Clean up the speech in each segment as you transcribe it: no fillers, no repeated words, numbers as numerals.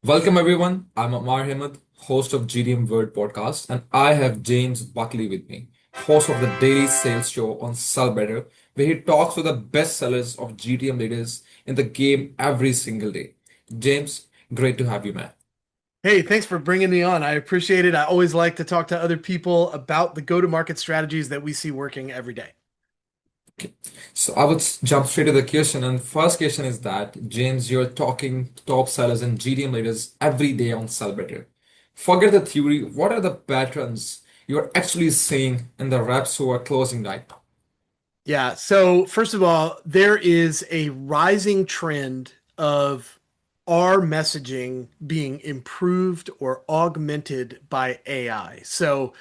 Welcome everyone. I'm Amar Hamid, host of GDM Word Podcast, and I have James Buckley with me, host of the daily sales show on Sellbetter, where he talks with the best sellers of GDM leaders in the game every single day. James, great to have you, man. Hey, thanks for bringing me on. I appreciate it. I always like to talk to other people about the go-to-market strategies that we see working every day. So I would jump straight to the question, and first question is that James, you're talking to top sellers and GDM leaders every day on Sellbetter. Forget the theory. What are the patterns you're actually seeing in the reps who are closing right now? Yeah, so first of all, there is a rising trend of our messaging being improved or augmented by AI. So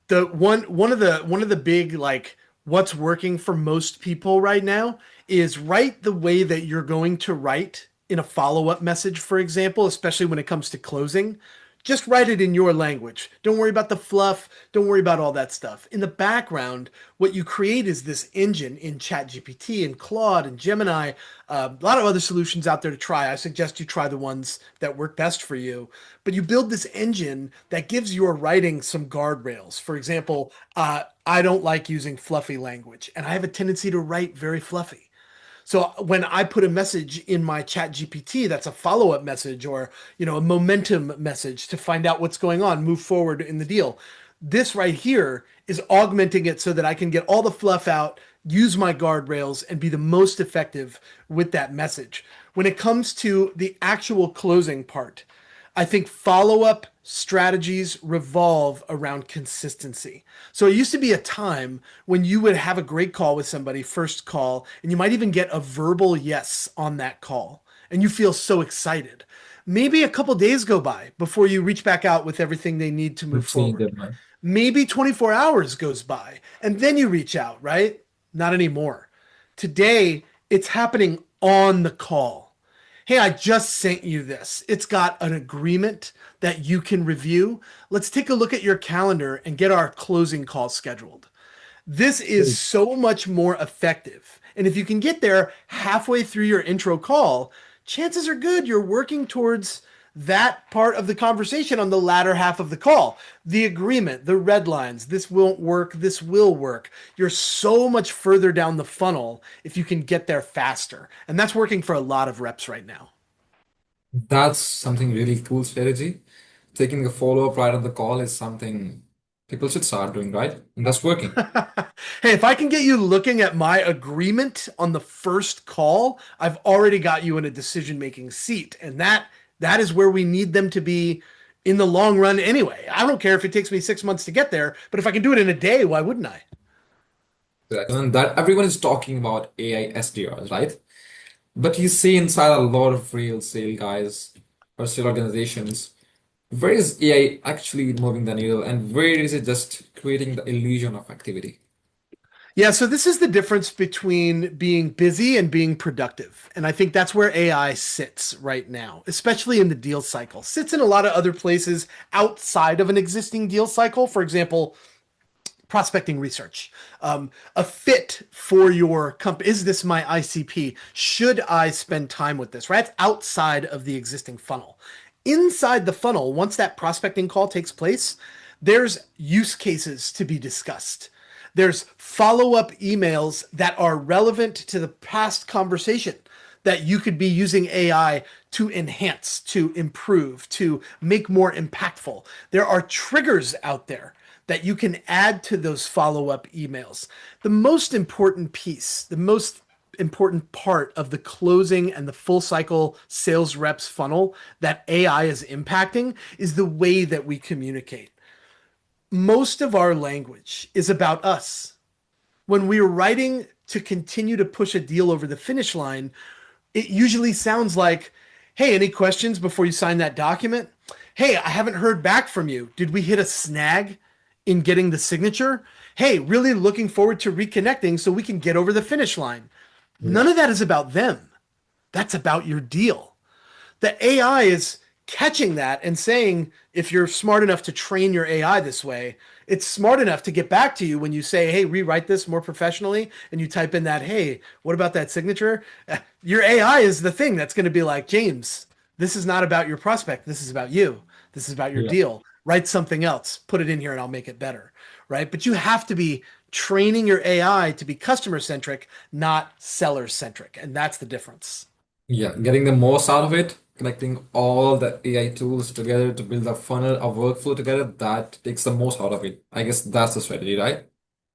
the one of the big like what's working for most people right now is write the way that you're going to write in a follow-up message, for example, especially when it comes to closing. Just write it in your language. Don't worry about the fluff. Don't worry about all that stuff. In the background, what you create is this engine in ChatGPT and Claude and Gemini, a lot of other solutions out there to try. I suggest you try the ones that work best for you. But you build this engine that gives your writing some guardrails. For example, I don't like using fluffy language, and I have a tendency to write very fluffy. So when I put a message in my chat GPT, that's a follow-up message or, a momentum message to find out what's going on, move forward in the deal. This right here is augmenting it so that I can get all the fluff out, use my guardrails, and be the most effective with that message. When it comes to the actual closing part, I think follow up strategies revolve around consistency. So it used to be a time when you would have a great call with somebody, first call, and you might even get a verbal yes on that call, and you feel so excited. Maybe a couple days go by before you reach back out with everything they need to move I've seen forward. them, man. Maybe 24 hours goes by, and then you reach out, right? Not anymore. Today, it's happening on the call. Hey, I just sent you this. It's got an agreement that you can review. Let's take a look at your calendar and get our closing call scheduled. This is so much more effective. And if you can get there halfway through your intro call, chances are good you're working towards that part of the conversation on the latter half of the call. The agreement, the red lines, this won't work, this will work. You're so much further down the funnel if you can get there faster. And that's working for a lot of reps right now. That's something really cool strategy. Taking a follow-up right on the call is something people should start doing, right? And that's working. Hey, if I can get you looking at my agreement on the first call, I've already got you in a decision-making seat. And that is where we need them to be in the long run anyway. I don't care if it takes me 6 months to get there, but if I can do it in a day, why wouldn't I? And that everyone is talking about AI SDRs, right? But you see inside a lot of real sale guys or sale organizations, where is AI actually moving the needle and where is it just creating the illusion of activity? Yeah, so this is the difference between being busy and being productive. And I think that's where AI sits right now, especially in the deal cycle. Sits in a lot of other places outside of an existing deal cycle. For example, prospecting research, a fit for your company. Is this my ICP? Should I spend time with this? Right? It's outside of the existing funnel. Inside the funnel, once that prospecting call takes place, there's use cases to be discussed. There's follow up emails that are relevant to the past conversation that you could be using AI to enhance, to improve, to make more impactful. There are triggers out there that you can add to those follow up emails. The most important piece, the most important part of the closing and the full cycle sales reps funnel that AI is impacting is the way that we communicate. Most of our language is about us. When we're writing to continue to push a deal over the finish line, it usually sounds like, hey, any questions before you sign that document? Hey, I haven't heard back from you. Did we hit a snag in getting the signature? Hey, really looking forward to reconnecting so we can get over the finish line. None of that is about them. That's about your deal. The AI is catching that and saying, if you're smart enough to train your AI this way, it's smart enough to get back to you when you say, hey, rewrite this more professionally, and you type in that, hey, what about that signature? Your AI is the thing that's going to be like, James, This is not about your prospect. This is about you. This is about your Yeah. deal. Write something else, put it in here, and I'll make it better. Right. But you have to be training your AI to be customer centric, not seller centric. And that's the difference. Yeah, getting the most out of it, connecting all the AI tools together to build a funnel, a workflow together, that takes the most out of it. I guess that's the strategy, right?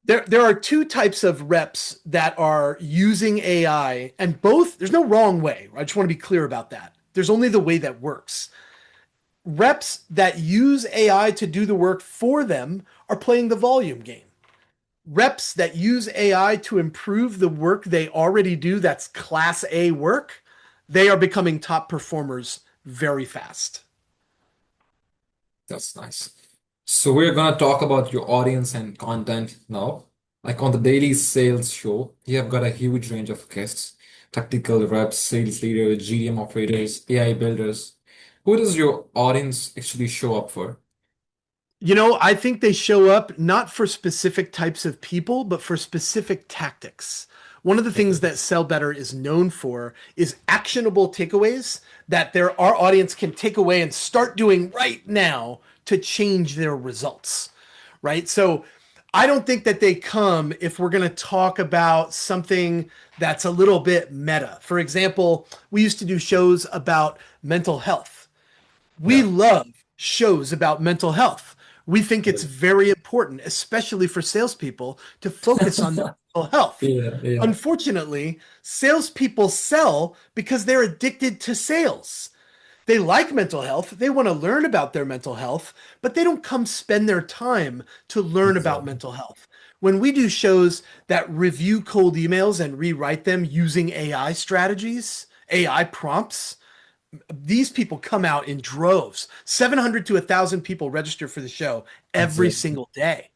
There are two types of reps that are using AI, and both, there's no wrong way. I just want to be clear about that. There's only the way that works. Reps that use AI to do the work for them are playing the volume game. Reps that use AI to improve the work they already do, that's class A work, they are becoming top performers very fast. That's nice. So we're gonna talk about your audience and content now. Like on the daily sales show, you have got a huge range of guests, tactical reps, sales leaders, GDM operators, AI builders. Who does your audience actually show up for? I think they show up not for specific types of people, but for specific tactics. One of the things Okay. that Sell Better is known for is actionable takeaways that our audience can take away and start doing right now to change their results. Right? So I don't think that they come if we're going to talk about something that's a little bit meta. For example, we used to do shows about mental health. We Yeah. love shows about mental health. We think it's very important, especially for salespeople, to focus on their mental health. Yeah, yeah, Unfortunately, salespeople sell because they're addicted to sales. They like mental health, they want to learn about their mental health, but they don't come spend their time to learn about exactly. mental health. When we do shows that review cold emails and rewrite them using AI strategies, AI prompts, these people come out in droves. 700 to 1,000 people register for the show every Exactly. single day.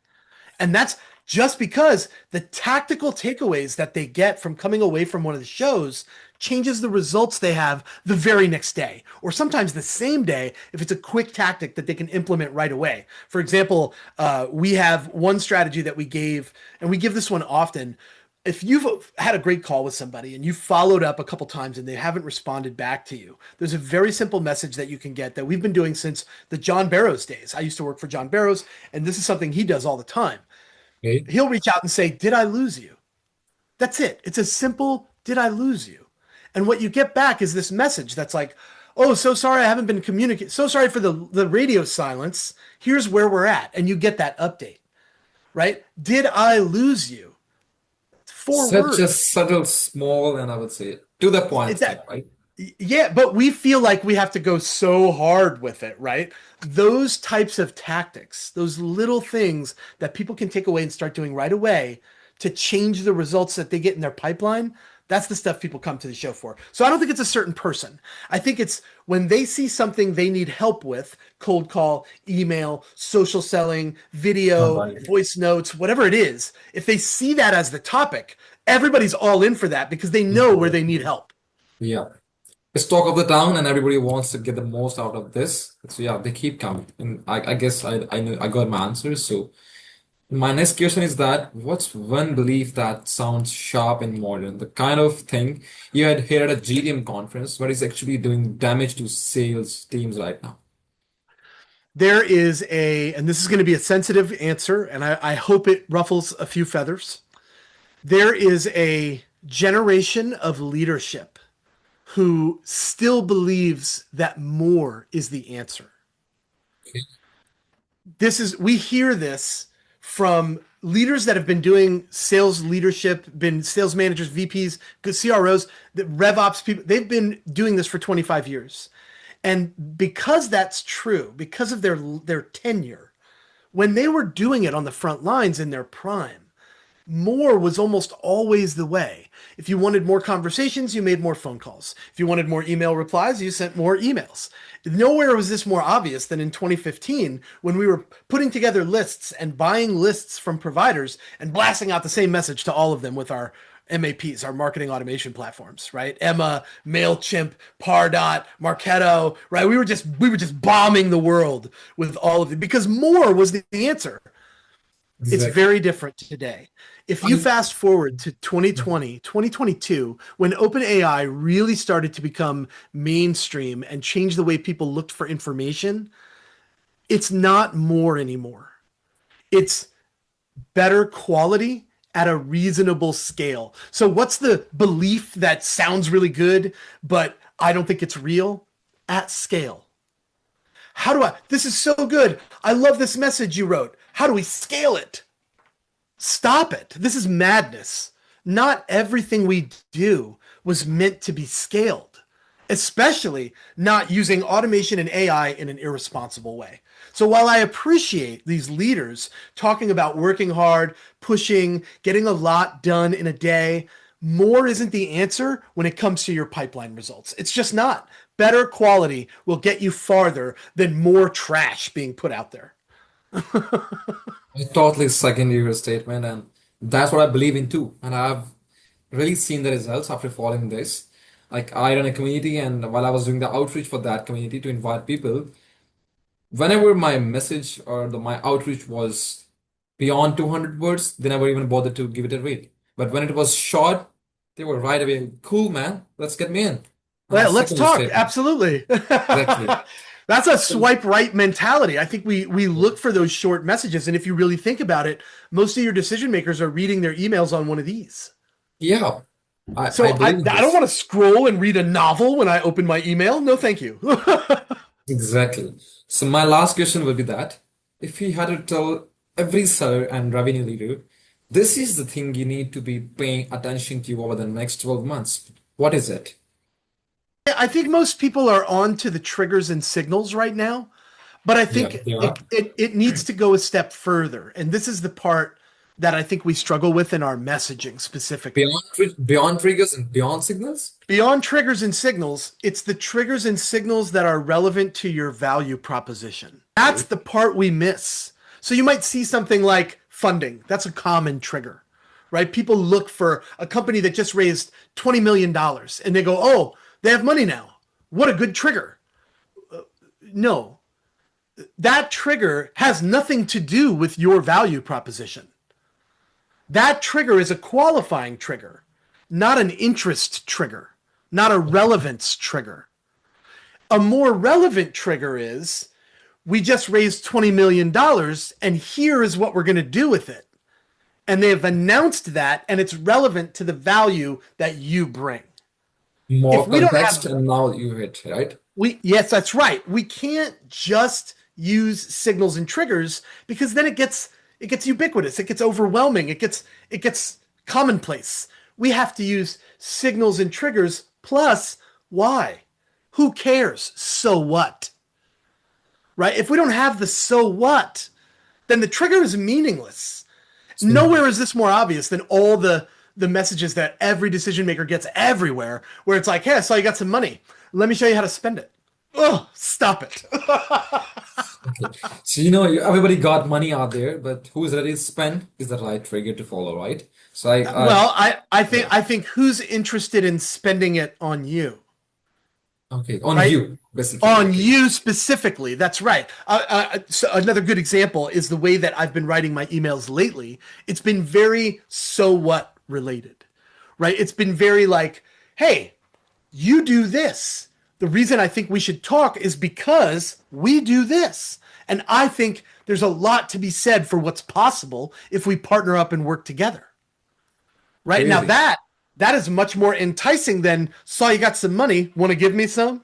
And that's just because the tactical takeaways that they get from coming away from one of the shows changes the results they have the very next day, or sometimes the same day if it's a quick tactic that they can implement right away. For example, we have one strategy that we gave, and we give this one often. If you've had a great call with somebody and you followed up a couple times and they haven't responded back to you, there's a very simple message that you can get that we've been doing since the John Barrows days. I used to work for John Barrows, and this is something he does all the time. Okay. He'll reach out and say, "Did I lose you?" That's it. It's a simple, "Did I lose you?" And what you get back is this message that's like, "Oh, so sorry I haven't been communicating. So sorry for the radio silence. Here's where we're at." And you get that update, right? Did I lose you? It's four Such a words. subtle, small, and I would say to the point It, thing, that right? Yeah, but we feel like we have to go so hard with it, right? Those types of tactics, those little things that people can take away and start doing right away to change the results that they get in their pipeline, that's the stuff people come to the show for. So I don't think it's a certain person. I think it's when they see something they need help with, cold call, email, social selling, video, Right. voice notes, whatever it is, if they see that as the topic, everybody's all in for that because they know where they need help. Yeah. It's talk of the town, and everybody wants to get the most out of this. So yeah, they keep coming. And I guess I know I got my answers. So my next question is that what's one belief that sounds sharp and modern? The kind of thing you had here at a GDM conference, but is actually doing damage to sales teams right now. There is and this is going to be a sensitive answer, and I hope it ruffles a few feathers. There is a generation of leadership who still believes that more is the answer. We hear this from leaders that have been doing sales leadership, been sales managers, VPs, CROs, the RevOps people. They've been doing this for 25 years. And because that's true, because of their tenure, when they were doing it on the front lines in their prime, more was almost always the way. If you wanted more conversations, you made more phone calls. If you wanted more email replies, you sent more emails. Nowhere was this more obvious than in 2015 when we were putting together lists and buying lists from providers and blasting out the same message to all of them with our MAPs, our marketing automation platforms, right? Emma, MailChimp, Pardot, Marketo, right? We were just bombing the world with all of it because more was the answer. It's Exactly. very different today. If you I, fast forward to 2020, 2022, when OpenAI really started to become mainstream and change the way people looked for information, it's not more anymore. It's better quality at a reasonable scale. So, what's the belief that sounds really good, but I don't think it's real? At scale. How do I? This is so good. I love this message you wrote. How do we scale it? Stop it. This is madness. Not everything we do was meant to be scaled, especially not using automation and AI in an irresponsible way. So while I appreciate these leaders talking about working hard, pushing, getting a lot done in a day, more isn't the answer when it comes to your pipeline results. It's just not. Better quality will get you farther than more trash being put out there. I totally second your statement, and that's what I believe in too. And I've really seen the results after following this. Like I run a community, and while I was doing the outreach for that community to invite people, whenever my message or my outreach was beyond 200 words, they never even bothered to give it a rate. But when it was short, they were right away, cool, man, let's get me in. And I Well, let's second your talk. statement. Absolutely. Exactly. That's a So, swipe right mentality. I think we look for those short messages, and if you really think about it, most of your decision makers are reading their emails on one of these. yeah, I So I believe in I don't this. want to scroll and read a novel when I open my email. No, thank you. Exactly. So my last question will be that if you had to tell every seller and revenue leader, this is the thing you need to be paying attention to over the next 12 months. What is it? I think most people are on to the triggers and signals right now, but I Yeah, think they are. it needs to go a step further. And this is the part that I think we struggle with in our messaging specifically. Beyond triggers and beyond signals? Beyond triggers and signals, it's the triggers and signals that are relevant to your value proposition. That's Okay. the part we miss. So you might see something like funding. That's a common trigger, right? People look for a company that just raised $20 million dollars and they go, oh, they have money now. What a good trigger. No, that trigger has nothing to do with your value proposition. That trigger is a qualifying trigger, not an interest trigger, not a relevance trigger. A more relevant trigger is we just raised $20 million dollars and here is what we're going to do with it. And they've announced that and it's relevant to the value that you bring. If More we don't context have and now you hit, right? yes, that's right. We can't just use signals and triggers because then it gets ubiquitous, it gets overwhelming, it gets commonplace. We have to use signals and triggers plus why. Who cares? So what? Right? If we don't have the so what, then the trigger is meaningless. So, Nowhere is this more obvious than all the messages that every decision maker gets everywhere, where it's like, hey, I saw you got some money. Let me show you how to spend it. Oh, stop it. okay. So, everybody got money out there, but who's ready to spend is the right trigger to follow, right? So, Well, I think yeah. I think who's interested in spending it on you, Okay. On right? you, basically. On Okay. you specifically. That's right. So another good example is the way that I've been writing my emails lately. It's been very so what related, right? It's been very like, hey, you do this. The reason I think we should talk is because we do this. And I think there's a lot to be said for what's possible if we partner up and work together. Right now, Crazy. that is much more enticing than saw you got some money. Want to give me some?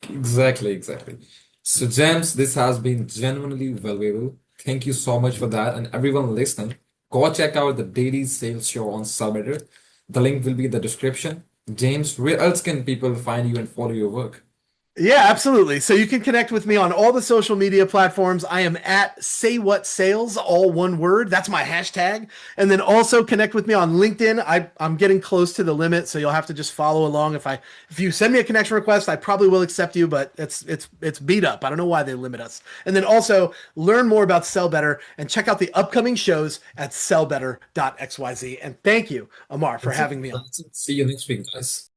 Exactly, exactly. So, James, this has been genuinely valuable. Thank you so much for that. And everyone listening, go check out the daily sales show on Sellbetter. The link will be in the description. James, where else can people find you and follow your work? Yeah, absolutely. So you can connect with me on all the social media platforms. I am at Say What Sales, all one word. That's my hashtag. And then also connect with me on LinkedIn. I'm getting close to the limit, so you'll have to just follow along. If you send me a connection request, I probably will accept you, but it's beat up. I don't know why they limit us. And then also learn more about Sell Better and check out the upcoming shows at sellbetter.xyz. And thank you, Amar, for That's it. having me on. That's it. See you next week, guys.